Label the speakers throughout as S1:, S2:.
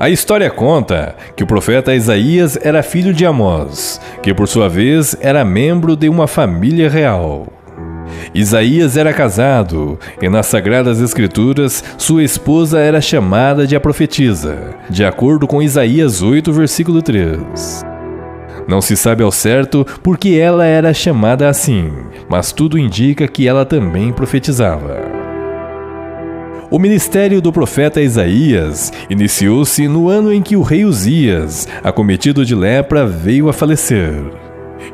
S1: A história conta que o profeta Isaías era filho de Amós, que por sua vez era membro de uma família real. Isaías era casado e nas Sagradas Escrituras sua esposa era chamada de a profetisa, de acordo com Isaías 8, versículo 3. Não se sabe ao certo por que ela era chamada assim, mas tudo indica que ela também profetizava. O ministério do profeta Isaías iniciou-se no ano em que o rei Uzias, acometido de lepra, veio a falecer.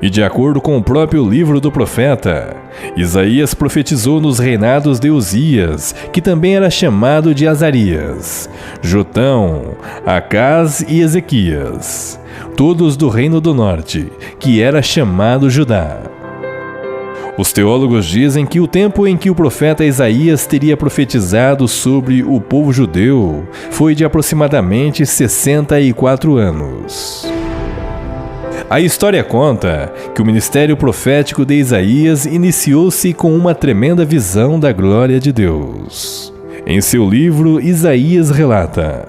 S1: E de acordo com o próprio livro do profeta, Isaías profetizou nos reinados de Uzias, que também era chamado de Azarias, Jotão, Acaz e Ezequias, todos do reino do norte, que era chamado Judá. Os teólogos dizem que o tempo em que o profeta Isaías teria profetizado sobre o povo judeu foi de aproximadamente 64 anos. A história conta que o ministério profético de Isaías iniciou-se com uma tremenda visão da glória de Deus. Em seu livro, Isaías relata: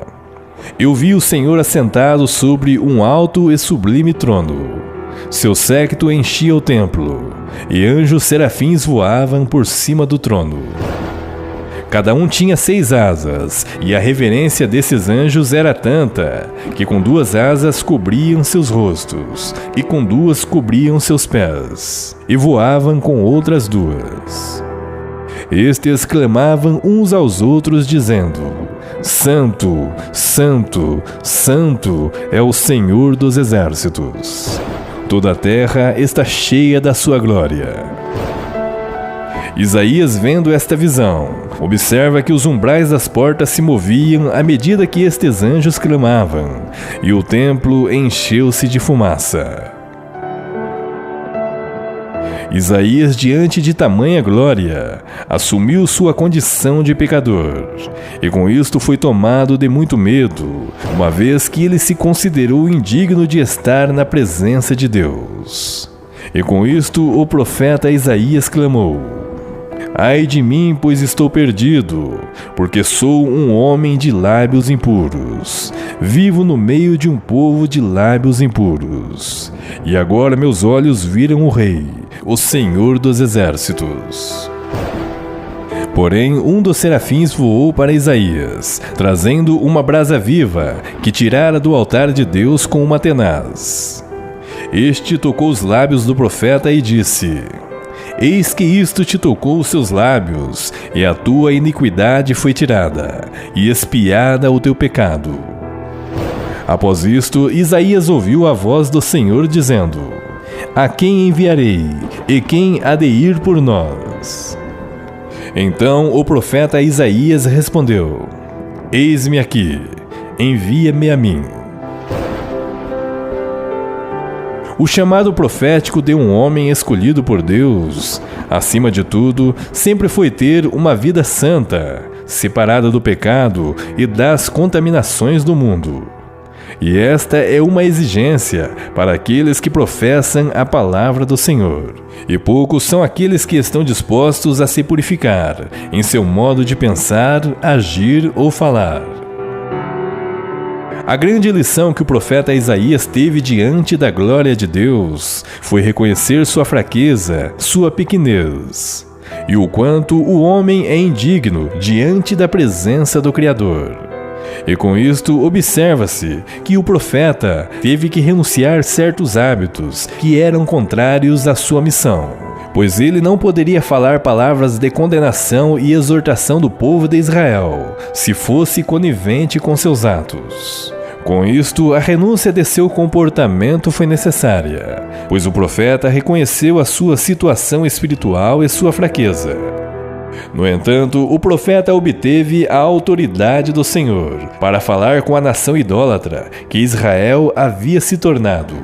S1: Eu vi o Senhor assentado sobre um alto e sublime trono. Seu séquito enchia o templo, e anjos serafins voavam por cima do trono. Cada um tinha 6 asas, e a reverência desses anjos era tanta, que com 2 asas cobriam seus rostos, e com 2 cobriam seus pés, e voavam com outras 2. Estes clamavam uns aos outros, dizendo: Santo, Santo, Santo é o Senhor dos exércitos. Toda a terra está cheia da sua glória. Isaías, vendo esta visão, observa que os umbrais das portas se moviam à medida que estes anjos clamavam, e o templo encheu-se de fumaça. Isaías, diante de tamanha glória, assumiu sua condição de pecador, e com isto foi tomado de muito medo, uma vez que ele se considerou indigno de estar na presença de Deus. E com isto o profeta Isaías clamou: Ai de mim, pois estou perdido, porque sou um homem de lábios impuros, vivo no meio de um povo de lábios impuros. E agora meus olhos viram o Rei, o Senhor dos exércitos. Porém, um dos serafins voou para Isaías, trazendo uma brasa viva, que tirara do altar de Deus com uma tenaz. Este tocou os lábios do profeta e disse: Eis que isto te tocou os seus lábios, e a tua iniquidade foi tirada, e expiada o teu pecado. Após isto, Isaías ouviu a voz do Senhor dizendo: A quem enviarei, e quem há de ir por nós? Então o profeta Isaías respondeu: Eis-me aqui, envia-me a mim. O chamado profético de um homem escolhido por Deus, acima de tudo, sempre foi ter uma vida santa, separada do pecado e das contaminações do mundo. E esta é uma exigência para aqueles que professam a palavra do Senhor. E poucos são aqueles que estão dispostos a se purificar em seu modo de pensar, agir ou falar. A grande lição que o profeta Isaías teve diante da glória de Deus foi reconhecer sua fraqueza, sua pequenez, e o quanto o homem é indigno diante da presença do Criador. E com isto observa-se que o profeta teve que renunciar certos hábitos que eram contrários à sua missão, pois ele não poderia falar palavras de condenação e exortação do povo de Israel, se fosse conivente com seus atos. Com isto, a renúncia de seu comportamento foi necessária, pois o profeta reconheceu a sua situação espiritual e sua fraqueza. No entanto, o profeta obteve a autoridade do Senhor para falar com a nação idólatra que Israel havia se tornado.